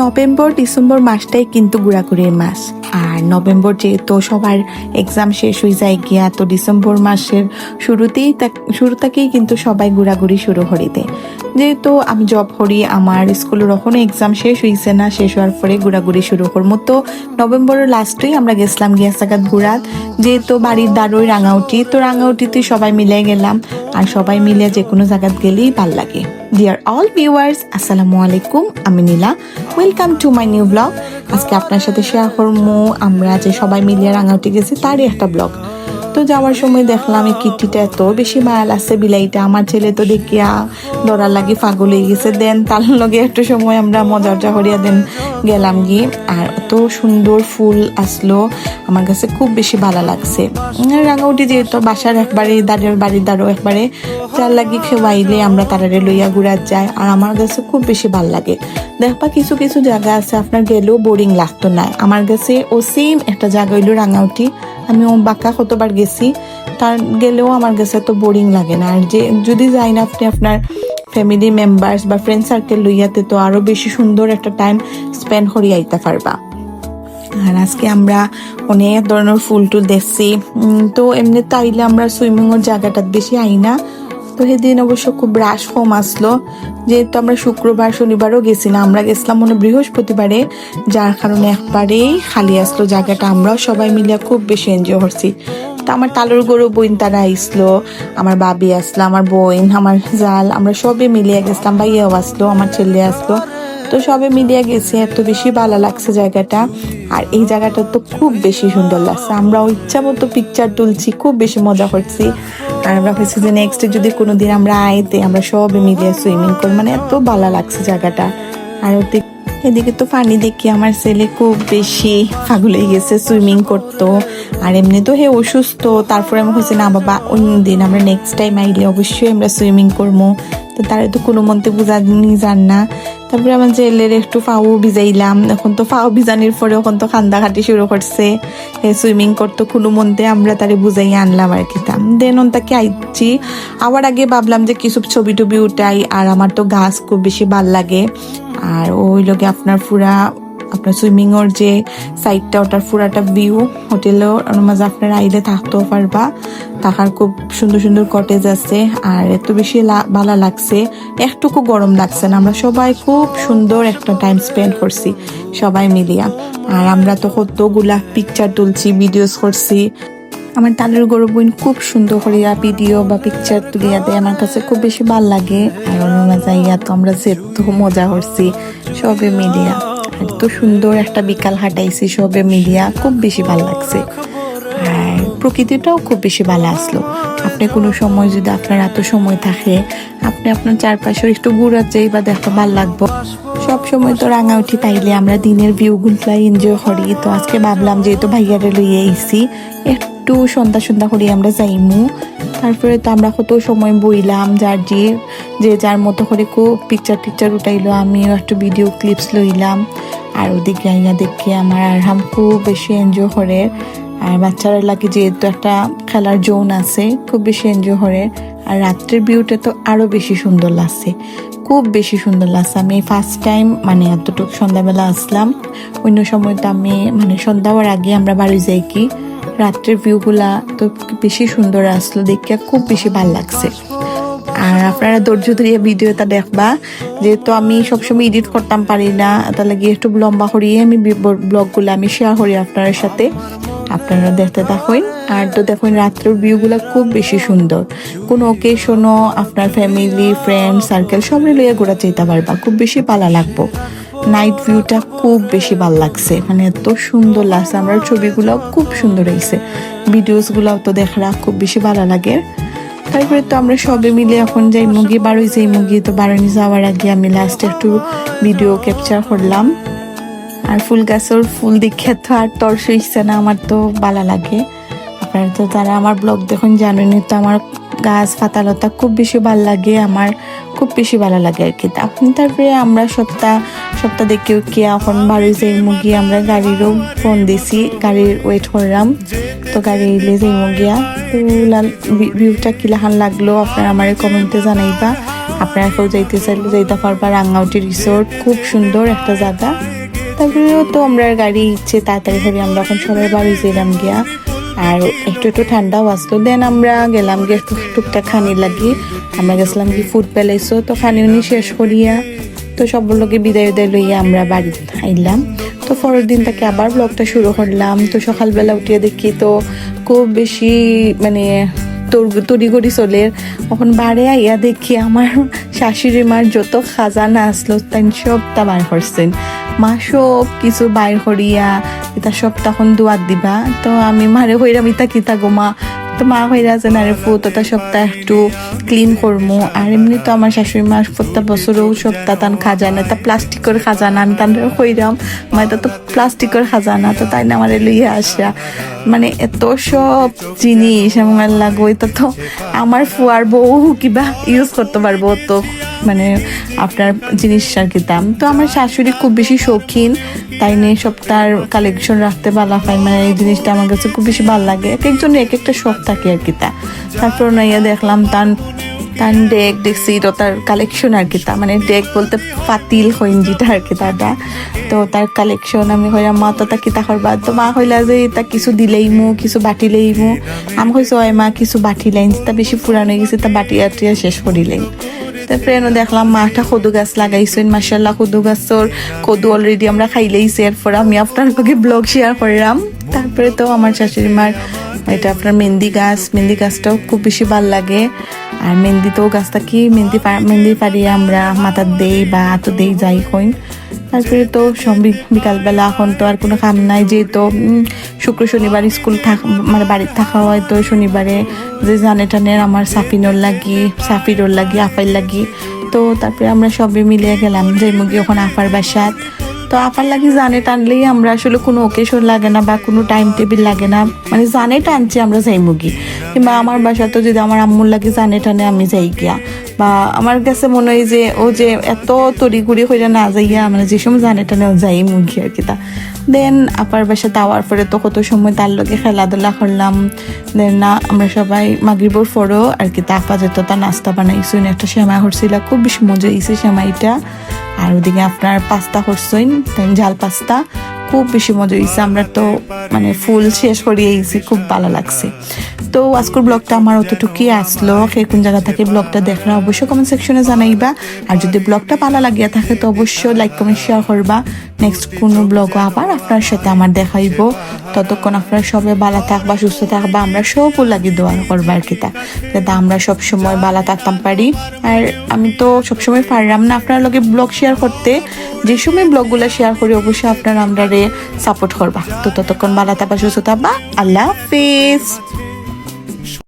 November December মাসটাই কিন্তু ঘোরাঘুরির মাস। আর November যেহেতু সবার এক্সাম শেষ হয়ে যায় গিয়া, তো ডিসেম্বর মাসের শুরু থেকেই কিন্তু সবাই ঘোরাঘুরি শুরু করে দেয়। যেহেতু আমি জব করি, আমার স্কুলের এখনো এক্সাম শেষ হয়েছে না, শেষ হওয়ার পরে ঘোরাঘুরি শুরু করবো। তো নভেম্বরের লাস্টেই আমরা গেছিলাম গিয়া সাগাত ঘুরাত, যেহেতু বাড়ির দাঁড়োই রাঙাউটি, তো রাঙাউটিতে সবাই মিলে গেলাম। আর সবাই মিলে যে কোনো জায়গাত গেলেই ভাল লাগে। ডিয়ার অল ভিউয়ার্স, আসসালামু আলাইকুম, আমি Nila, welcome to my new blog. আজকে আপনার সাথে শেয়ার করবো আমরা যে সবাই মিলিয়ে রাঙাউটি গেছি তারই একটা ব্লগ। তো যাওয়ার সময় দেখলাম এই কিট্টিটা এত বেশি মায়াল আছে, বিলাইটা। আমার ছেলে তো দেখিয়া ডরার লাগে পাগল হয়ে গেছে। দেন তার লগে একটু সময় আমরা মজা করিয়া দেন গেলাম গিয়ে। আর এত সুন্দর ফুল আসলো, আমার কাছে খুব বেশি ভালো লাগছে। রাঙাউটি যেহেতু বাসার একবারে বাড়ির দাঁড়ো একবারে, যার লাগি খেয়াইলে আমরা তারারে লইয়া ঘুরা যায়। আর আমার কাছে খুব বেশি ভাল লাগে। দেখবা কিছু কিছু জায়গা আছে আপনার গেলেও বোরিং লাগতো না। আমার কাছে ও সেম একটা জায়গা হইলো রাঙাউটি, আমি ও বাঁকা কতবার গেছি, তার গেলেও আমার কাছে তো বোরিং লাগে না। আর যে যদি যাই না আপনি আপনার ফ্যামিলি মেম্বার্স বা ফ্রেন্ড সার্কেল লইয়াতে, তো আরো বেশি সুন্দর একটা টাইম স্পেন্ড করিয়া আইতে পারবা। আর আজকে আমরা অনেক ধরনের ফুল টুল দেখছি। তো এমনিতে আইলে আমরা সুইমিং এর জায়গাটা বেশি আই না। তো সেদিন অবশ্য খুব রাশ কম আসলো, যেহেতু আমরা শুক্রবার শনিবারও গেছি না, আমরা গেছিলাম মনে বৃহস্পতিবারে, যার কারণে একবারেই খালি আসলো জায়গাটা। আমরাও সবাই মিলে খুব বেশি এনজয় করছি। তো আমার তালুর গরু বোন তারা আসলো, আমার বাবি আসলো, আমার বোন, আমার জাল, আমরা সবে মিলিয়ে গেছিলাম। ভাইয়াও আসলো, আমার ছেলে আসলো। তো সবে মিলিয়ে গেছে, এত বেশি ভালো লাগছে জায়গাটা। আর এই জায়গাটা তো খুব বেশি সুন্দর লাগছে। আমরা ইচ্ছা মতো পিকচার তুলছি, খুব বেশি মজা করছি। আর আমরা ভাবছি যে নেক্সট যদি কোনোদিন আমরা আইতে আমরা সবে মিলিয়ে সুইমিং করি, মানে এত ভালো লাগছে জায়গাটা। আর এদিকে তো পানি দেখি আমার ছেলে খুব বেশি পাগল হয়ে গেছে, সুইমিং করতো। আর এমনি তো হে অসুস্থ, তারপরে আমি হচ্ছে না বাবা অন্যদিন আমরা নেক্সট টাইম আইলে অবশ্যই আমরা সুইমিং করবো। তো তারা তো কোনো মন্তে বুঝানি যান না। তারপরে আমার জেলের একটু পাও ভিজাইলাম, এখন তো পাও ভিজানির পরে এখন তো কান্দা কাটি শুরু করছে। সুইমিং করতো কোনো মন্তে আমরা তারে বুঝাই আনলাম আর কি। দেন তাকে আইছি, আবার আগে ভাবলাম যে কিছু ছবি টবি উঠাই। আর আমার তো গাছ খুব বেশি ভাল লাগে। আর ওই লোকে আপনার সুইমিং এর যে সাইডটা, ওটার পুরাটা ভিউ হোটেলেও মাঝে আপনার আইলে থাকতেও পারবা। থাকার খুব সুন্দর সুন্দর কটেজ আছে। আর এত বেশি ভালো লাগছে, একটুকু গরম লাগছে না। আমরা সবাই খুব সুন্দর একটা টাইম স্পেন্ড করছি সবাই মিলিয়া। আর আমরা তো কতগুলা পিকচার তুলছি, ভিডিওস করছি। আমার তালের গরু বোন খুব সুন্দর করিয়া ভিডিও বা পিকচার তুলিয়া দেয়, আমার কাছে খুব বেশি ভাল লাগে। আর অন্য যাইয়া তো আমরা যেত মজা করছি সবে মিলিয়া। এত সুন্দর একটা বিকাল হাঁটাইছি সবে মিলিয়া, খুব বেশি ভালো লাগছে। আর প্রকৃতিটাও খুব বেশি ভালো আসলো। আপনি কোনো সময় যদি আপনার এত সময় থাকে, আপনি আপনার চারপাশে একটু ঘুরাতে বা দেখতে ভালো লাগবো। সব সময় তো রাঙাউটি পাইলে আমরা দিনের ভিউ গুলা এনজয় করি। তো আজকে ভাবলাম যেহেতু ভাইয়ারে লইয়ে আইছি, একটু সন্ধ্যা করি আমরা যাইমু। তারপরে তো আমরা কত সময় বইলাম, যে যার মতো করে খুব পিকচার উঠাইলো। আমিও একটু ভিডিও ক্লিপস লইলাম। আর ওদিকে আইয়া দেখি আমার আরহাম খুব বেশি এনজয় করে। আর বাচ্চারা লাগে যেহেতু একটা খেলার জোন আছে, খুব বেশি এনজয় করে। আর রাত্রের ভিউটা তো আরো বেশি সুন্দর লাগছে, খুব বেশি সুন্দর লাগছে। আমি ফার্স্ট টাইম মানে এতটুকু সন্ধ্যাবেলা আসলাম। অন্য সময় তো আমি মানে সন্ধ্যা হওয়ার আগে আমরা বাড়ি যাই কি, রাত্রের ভিউগুলা তো বেশি সুন্দর আসলো, দেখে খুব বেশি ভাল লাগছে। আর আপনারা ধৈর্য ধরিয়ে ভিডিওটা দেখবা, যেহেতু আমি সবসময় এডিট করতাম পারি না, তার লাগে একটু লম্বা করিয়ে আমি ব্লগগুলো আমি শেয়ার করি আপনার সাথে, আপনারা দেখতে থাকুন। আর তো দেখুন রাত্রের ভিউগুলো খুব বেশি সুন্দর। কোনো ওকেশনও আপনার ফ্যামিলি ফ্রেন্ড সার্কেল সবাই লইয়া ঘোরা যেতে পারবা, খুব বেশি ভালো লাগবো। নাইট ভিউটা খুব বেশি ভালো লাগছে, মানে এত সুন্দর লাগছে। আমার ছবিগুলো খুব সুন্দর হয়েছে, ভিডিওসগুলোও তো দেখা খুব বেশি ভালো লাগে। তারপরে তো আমরা সবে মিলে এখন যাই মুগি, তো বারোনি যাওয়ার আগে আমি লাস্টে একটু ভিডিও ক্যাপচার করলাম। আর ফুল গাছের ফুল দেখে তো আর তর্স হইছে না, আমার তো ভালো লাগে। আপনারা তো যারা আমার ব্লগ দেখুন জানেনই তো আমার গাছ পাতালতা খুব বেশি ভালো লাগে, আমার খুব বেশি ভালো লাগে আর কি। আপনি তারপরে আমরা সপ্তাহ দেখেও কি এখন বাড়ি যাই মুগি, আমরা গাড়িরও ফোন দিছি, গাড়ির ওয়েট করলাম। তো গাড়ি এলে যাই মুগিয়া। তো ভিউটা কিলাহান লাগলো আপনারা আমার কমেন্টে জানাইবা। আপনারা কেউ যাইতে চাইলে যাইতে পারবা। রাঙ্গাউটি রিসোর্ট খুব সুন্দর একটা জায়গা। তারপরেও তো আমরা গাড়ি ইচ্ছে তাড়াতাড়ি করে আমরা এখন সবাই বাড়ি যেলাম গিয়া, আর একটু একটু ঠান্ডাও আসলো। দেন আমরা গেলাম গিয়ে টুকটাক খানি লাগি, আমরা গেছিলাম কি ফুড প্যালেসও, তো খানি উনি শেষ করিয়া তো সব লোকে বিদায় লইয়া আমরা বাড়ি আইলাম। তো পরের দিন থেকে আবার ব্লগটা শুরু করলাম। তো সকালবেলা উঠিয়ে দেখি তো খুব বেশি মানে তড়িঘড়ি চলে। এখন বাড়ে আইয়া দেখি আমার শাশুড়ি মার যত খাজানা আসলো তাই সবটা বার করছেন। মা সব কিছু বাইর করিয়া এটা সব তখন দুয়ার দিবা। তো আমি মারে হইরাম ইতা কিতা গো মা, তো মা হইরা যে নারে ফুটা সপ্তাহ একটু ক্লিন করবো। আর এমনি তো আমার শাশুড়ি মা প্রত্যেক বছরও সপ্তাহ তান খাজানা, তা প্লাস্টিকের খাজানা, আমি তান হইরাম মা এটা তো প্লাস্টিকের খাজানা, তো তাই না আমার লইয়া আসা। মানে এত সব জিনিস আমার লাগো, এটা তো আমার ফুয়ার বউ কিবা ইউজ করতে পারবো, তো মানে আপনার জিনিস আর কি দাম। তো আমার শাশুড়ি খুব বেশি শৌখিন, তাই নিয়ে সব তার কালেকশন রাখতে ভালো পাই। মানে এই জিনিসটা আমার কাছে খুব বেশি ভালো লাগে। এক একজনের এক একটা শখ থাকে আর কি তা। তারপর নাইয়া দেখলাম তার ডেক দেখছি, তো তার কালেকশন আর কি তা, মানে ডেক বলতে পাতিল হইন যেটা আর কি তাটা। তো তার কালেকশন আমি হইলাম মা তো তা কিতা করবা, তো মা হইলা যে তা কিছু দিলেই মু কিছু বাটিলেই মু। আমি কইছি ওই মা কিছু বাটিলেন, তা বেশি পুরানো হয়ে গেছে, তা বাটি আটিয়া শেষ করিলেন। তারপরে দেখলাম মাটা কদু গাছ লাগাইছেন, মাশাআল্লাহ কদু গাছর কদু অলরেডি আমরা খাইলেইছি। এরপর আমি আপনার লগে ব্লগ শেয়ার করলাম। তারপরে তো আমার শাশুড়ি মার এটা আপনার মেহেন্দি গাছটাও খুব বেশি ভাল লাগে। আর মেহেন্দি তো গাছটা কি মেহেন্দি পারিয়ে আমরা মাথার দেই বা হাতও দেই যাই হইন। তারপরে তো সব বিকালবেলা এখন তো আর কোনো কাম নাই, যেহেতু শুক্র শনিবার স্কুল মানে বাড়িতে থাকা হয়, তো শনিবারে যে জানে টানের আমার সাফিরোর লাগি আফাইর লাগি। তো তারপরে আমরা সবে মিলিয়ে গেলাম যে মুগি ওখানে আফার বাসাত। তো আফার লাগি জানে টানলেই আমরা আসলে কোনো ওকেশন লাগে না বা কোনো টাইম টেবিল লাগে না, মানে জানে টানছি আমরা যাই মুগি। কিংবা আমার বাসা তো যদি আমার আম্মুর লাগে জানে টানে আমি যাই গিয়া, বা আমার কাছে মনে হয় যে ও যে এত তড়িঘড়ি হইলে না যাইয়া মানে যে সময় জানে টানে যাই মুগি আর কি তা। দেন আপার বাসা যাওয়ার পরে তো কত সময় তার লগে খেলাধুলা করলাম। দেন না আমরা সবাই মাগরিবর পরও আর কি তা আপা যেত তার নাস্তা বানাইছুন, একটা সেমাই হচ্ছিল, খুব বেশি মজা হয়েছে সেমাইটা। আর ওদিকে আপনার পাস্তা করছেন, ঝাল পাস্তা, খুব বেশি মজা হয়েছে। আমরা তো মানে ফুল শেষ করিয়ে গেছি, খুব ভালো লাগছে। তো আজকের ব্লগটা আমার অতটুকুই আসলো। কোন জায়গা থেকে ব্লগটা দেখরা অবশ্যই কমেন্ট সেকশনে জানাইবা। আর যদি ব্লগটা ভালো লাগিয়া থাকে তো অবশ্যই লাইক কমেন্ট শেয়ার করবা। নেক্সট কোনো ব্লগও আবার আপনার সাথে আমার দেখাইব। ততক্ষণ আপনারা সবাই ভালো থাকবা, সুস্থ থাকবা, আমরা সবও লাগি দোয়া করবা আর কি তা, যাতে আমরা সবসময় ভালো থাকতাম পারি। আর আমি তো সবসময় পারলাম না আপনার লগে ব্লগ শেয়ার করতে, যে সময় ব্লগগুলো শেয়ার করি অবশ্যই আপনারা আমরা সাপোর্ট করবা। তো ততক্ষণ ভালো থাকবা, সুস্থ থাকবা। আল্লাহ হাফেজ।